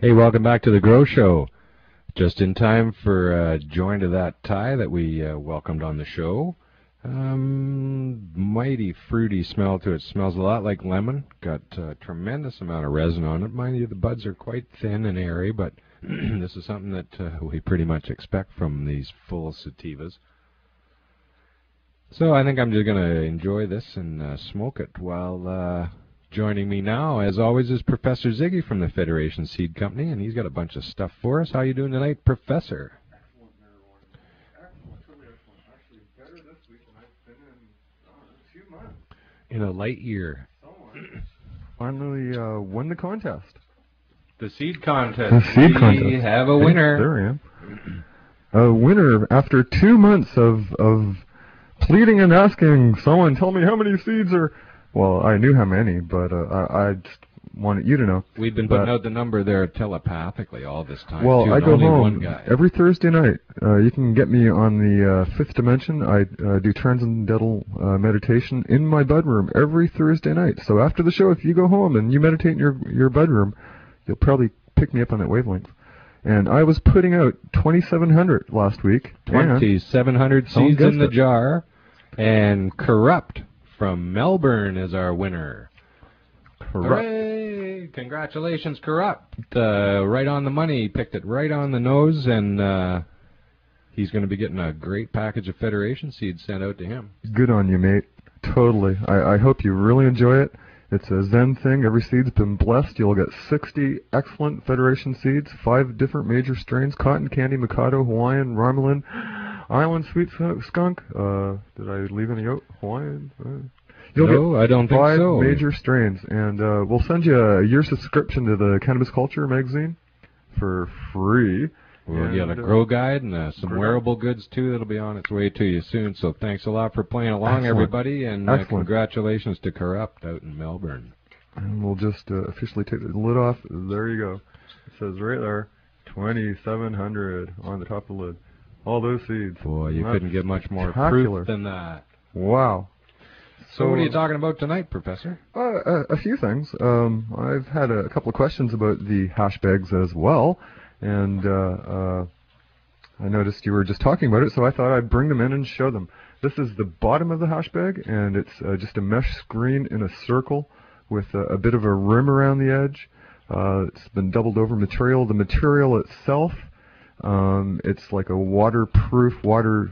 Hey, welcome back to the Grow Show. Just in time for join to that Thai that we welcomed on the show. Mighty fruity smell to it. Smells a lot like lemon. Got a tremendous amount of resin on it. Mind you, the buds are quite thin and airy, but this is something that we pretty much expect from these full sativas. So I think I'm just going to enjoy this and smoke it while... Joining me now, as always, is Professor Ziggy from the Federation Seed Company, and he's got a bunch of stuff for us. How you doing tonight, Professor? Excellent, everyone. Excellent, truly excellent. Actually, better this week than I've been in a few months. In a light year. Someone finally won the contest. The seed contest. The seed contest. We have a winner. There I am. A winner after 2 months of pleading and asking someone, tell me how many seeds are... Well, I knew how many, but I just wanted you to know. We've been putting out the number there telepathically all this time. Well, too, I go only home one guy. every Thursday night. You can get me on the fifth dimension. I do transcendental meditation in my bedroom every Thursday night. So after the show, if you go home and you meditate in your bedroom, you'll probably pick me up on that wavelength. And I was putting out 2,700 last week. 2,700 seeds in the jar, and Corrupt from Melbourne is our winner. Corrupt. Hooray! Congratulations, Corrupt. Right on the money. He picked it right on the nose, and he's going to be getting a great package of Federation seeds sent out to him. Good on you, mate. Totally. I hope you really enjoy it. It's a Zen thing. Every seed's been blessed. You'll get 60 excellent Federation seeds, 5 different major strains: Cotton Candy, Mikado, Hawaiian, Ramelin, Island Sweet Skunk. Did I leave any out? Hawaiian? No, I don't think so. 5 major strains. And we'll send you a year subscription to the Cannabis Culture magazine for free. We'll get a grow guide and some wearable goods, too, that'll be on its way to you soon. So thanks a lot for playing along, everybody, and congratulations to Corrupt out in Melbourne. And we'll just officially take the lid off. There you go. It says right there, 2,700 on the top of the lid. All those seeds. Boy, you couldn't get much more proof than that. Wow. So what are you talking about tonight, Professor? A few things. I've had a couple of questions about the hash bags as well. And I noticed you were just talking about it, so I thought I'd bring them in and show them. This is the bottom of the hash bag, and it's just a mesh screen in a circle with a bit of a rim around the edge. It's been doubled over material. The material itself, it's like a waterproof,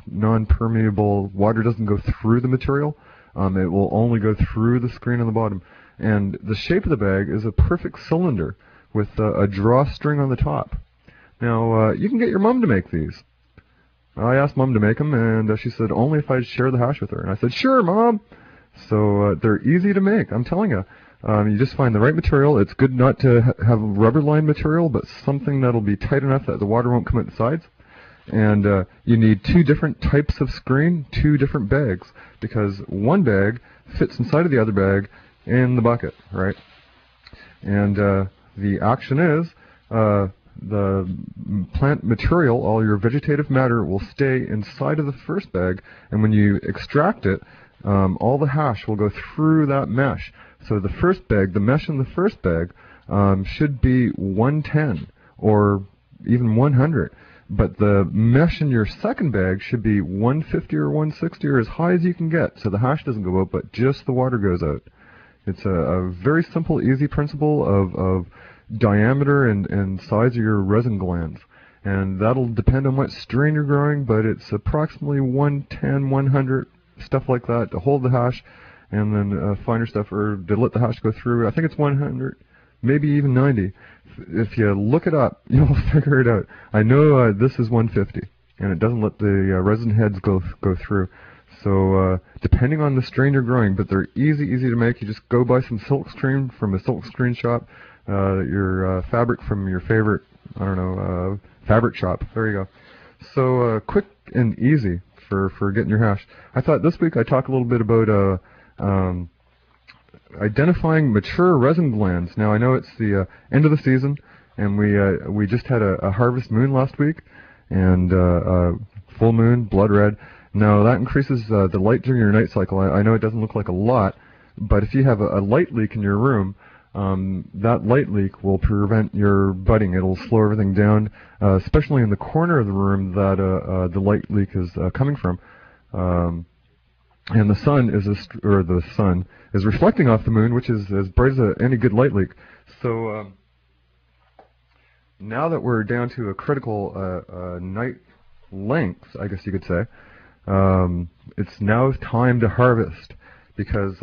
non-permeable. Water doesn't go through the material. It will only go through the screen on the bottom. And the shape of the bag is a perfect cylinder with a drawstring on the top. Now, you can get your mom to make these. I asked Mom to make them, and she said only if I'd share the hash with her. And I said, sure, Mom. So they're easy to make, I'm telling you. You just find the right material. It's good not to have rubber-lined material, but something that'll be tight enough that the water won't come out the sides. And you need 2 different types of screen, 2 different bags, because one bag fits inside of the other bag in the bucket, right? And the action is... the plant material, all your vegetative matter, will stay inside of the first bag, and when you extract it, all the hash will go through that mesh. So the first bag, the mesh in the first bag, should be 110 or even 100, but the mesh in your second bag should be 150 or 160 or as high as you can get, so the hash doesn't go out, but just the water goes out. It's a very simple, easy principle of diameter and size of your resin glands, and that'll depend on what strain you're growing, but it's approximately 110, 100, stuff like that to hold the hash, and then finer stuff, or to let the hash go through. I think it's 100, maybe even 90. If you look it up, you'll figure it out. I know this is 150, and it doesn't let the resin heads go through. So depending on the strain you're growing, but they're easy to make. You just go buy some silk screen from a silk screen shop. Your fabric from your favorite, I don't know, fabric shop. There you go. So quick and easy for getting your hash. I thought this week I'd talk a little bit about identifying mature resin glands. Now I know it's the end of the season, and we just had a harvest moon last week, and full moon, blood red. Now that increases the light during your night cycle. I know it doesn't look like a lot, but if you have a light leak in your room, that light leak will prevent your budding. It'll slow everything down, especially in the corner of the room that the light leak is coming from. And the sun is reflecting off the moon, which is as bright as any good light leak. So now that we're down to a critical night length, I guess you could say, it's now time to harvest, because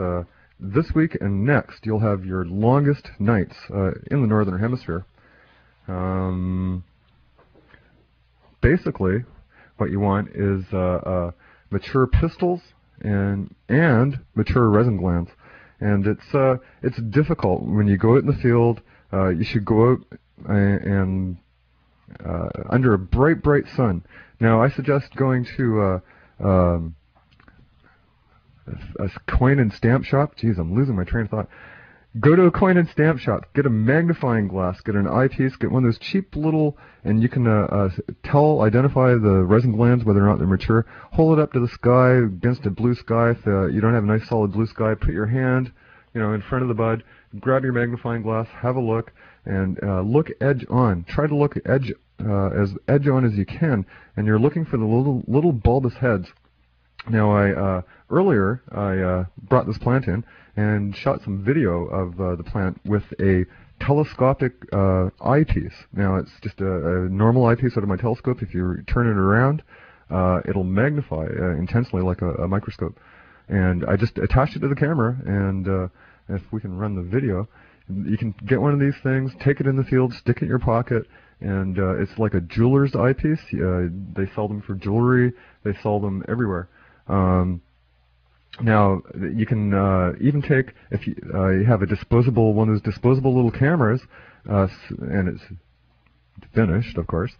this week and next you'll have your longest nights in the northern hemisphere. Basically, what you want is mature pistils and mature resin glands, and it's difficult when you go out in the field. You should go out and under a bright sun. Now, I suggest going to a coin and stamp shop. Geez, I'm losing my train of thought. Go to a coin and stamp shop, get a magnifying glass, get an eyepiece, get one of those cheap little, and you can identify the resin glands, whether or not they're mature. Hold it up to the sky, against a blue sky. If you don't have a nice solid blue sky, put your hand, in front of the bud, grab your magnifying glass, have a look, and look edge on. Try to look edge edge on as you can, and you're looking for the little bulbous heads. Now, earlier I brought this plant in and shot some video of the plant with a telescopic eyepiece. Now, it's just a normal eyepiece out of my telescope. If you turn it around, it'll magnify intensely like a microscope. And I just attached it to the camera, and if we can run the video, you can get one of these things, take it in the field, stick it in your pocket, and it's like a jeweler's eyepiece. They sell them for jewelry. They sell them everywhere. Now, you can even take, if you have a disposable, one of those disposable little cameras, and it's finished, of course,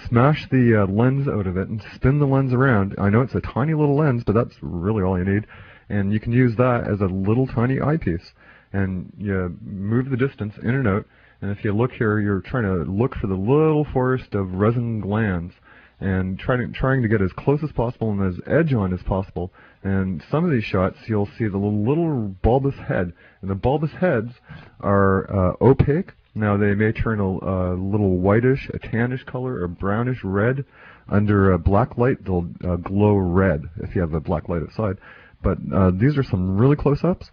smash the lens out of it and spin the lens around. I know it's a tiny little lens, but that's really all you need. And you can use that as a little tiny eyepiece. And you move the distance in and out. And if you look here, you're trying to look for the little forest of resin glands, and trying to get as close as possible and as edge on as possible. And some of these shots, you'll see the little bulbous head. And the bulbous heads are opaque. Now, they may turn a little whitish, a tannish color, a brownish red. Under black light, they'll glow red if you have a black light outside. But these are some really close-ups.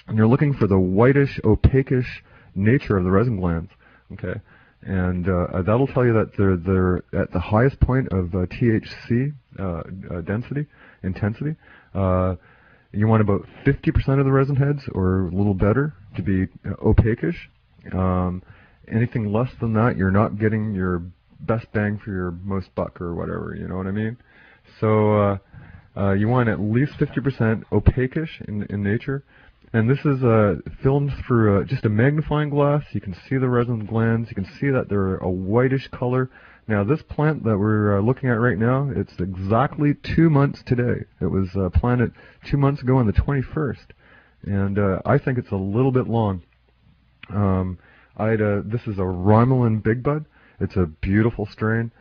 And you're looking for the whitish, opaquish nature of the resin glands. Okay. And that'll tell you that they're at the highest point of THC intensity. You want about 50% of the resin heads, or a little better, to be opaquish. Anything less than that, you're not getting your best bang for your most buck, or whatever. You know what I mean? So you want at least 50% opaquish in nature. And this is filmed through just a magnifying glass. You can see the resin glands. You can see that they're a whitish color. Now, this plant that we're looking at right now, it's exactly 2 months today. It was planted 2 months ago on the 21st. And I think it's a little bit long. This is a Romulan Big Bud. It's a beautiful strain.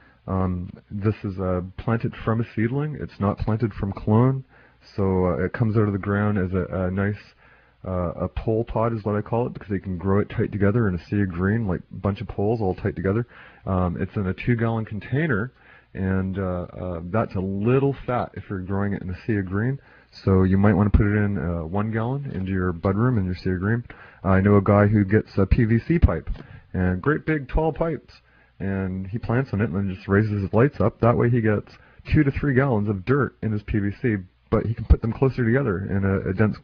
This is planted from a seedling. It's not planted from clone. So it comes out of the ground as a nice... a pole pod is what I call it, because they can grow it tight together in a sea of green, like a bunch of poles all tight together. It's in a 2-gallon container, and that's a little fat if you're growing it in a sea of green. So you might want to put it in 1 gallon into your bud room in your sea of green. I know a guy who gets a PVC pipe, and great big tall pipes, and he plants on it and then just raises his lights up. That way he gets 2 to 3 gallons of dirt in his PVC. But he can put them closer together in a dense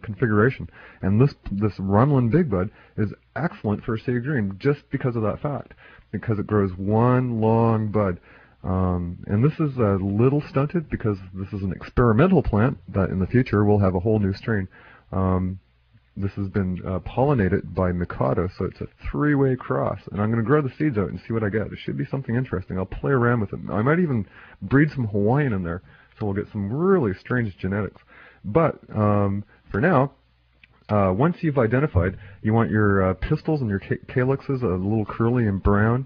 configuration. And this Romulan Big Bud is excellent for sea green just because of that fact, because it grows one long bud. And this is a little stunted because this is an experimental plant that in the future will have a whole new strain. This has been pollinated by Mikado, so it's a 3-way cross. And I'm going to grow the seeds out and see what I get. It should be something interesting. I'll play around with it. I might even breed some Hawaiian in there. So we'll get some really strange genetics. But for now, once you've identified, you want your pistils and your calyxes a little curly and brown,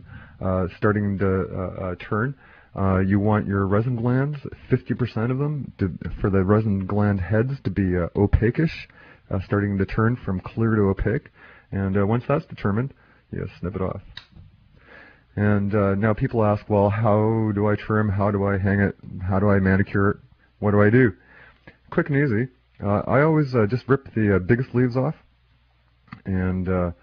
starting to turn. You want your resin glands, 50% of them, for the resin gland heads to be opaquish. starting to turn from clear to opaque. And once that's determined, you snip it off. And now people ask, well, how do I trim? How do I hang it? How do I manicure it? What do I do? Quick and easy. I always just rip the biggest leaves off. And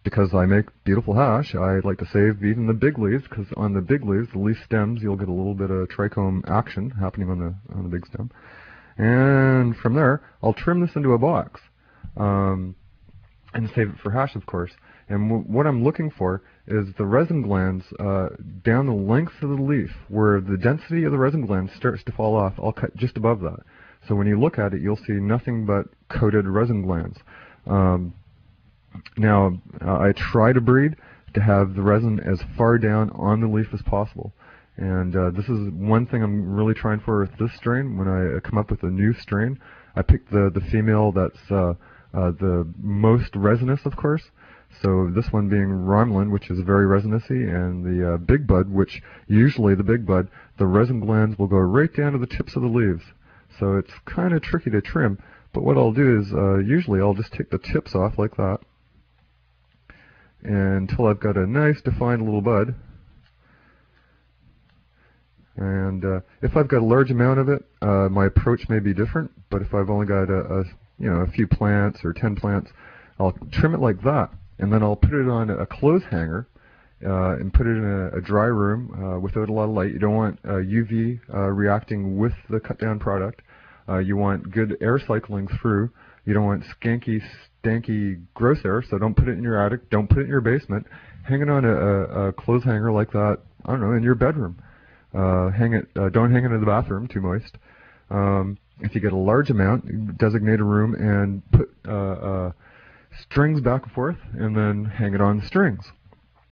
because I make beautiful hash, I like to save even the big leaves, because on the big leaves, the leaf stems, you'll get a little bit of trichome action happening on the big stem. And from there, I'll trim this into a box and save it for hash, of course. And what I'm looking for is the resin glands down the length of the leaf, where the density of the resin glands starts to fall off. I'll cut just above that. So when you look at it, you'll see nothing but coated resin glands. Now, I try to breed to have the resin as far down on the leaf as possible. And this is one thing I'm really trying for with this strain. When I come up with a new strain, I pick the female that's the most resinous, of course. So this one being Romulan, which is very resinousy, and the big bud, which usually the big bud, the resin glands will go right down to the tips of the leaves. So it's kind of tricky to trim. But what I'll do is usually I'll just take the tips off like that, and until I've got a nice defined little bud. And if I've got a large amount of it, my approach may be different. But if I've only got a few plants or 10 plants, I'll trim it like that, and then I'll put it on a clothes hanger and put it in a dry room without a lot of light. You don't want UV reacting with the cut down product. You want good air cycling through. You don't want skanky, stanky, gross air, so don't put it in your attic. Don't put it in your basement. Hang it on a clothes hanger like that, I don't know, in your bedroom. Don't hang it in the bathroom, too moist. If you get a large amount, designate a room and put strings back and forth, and then hang it on the strings.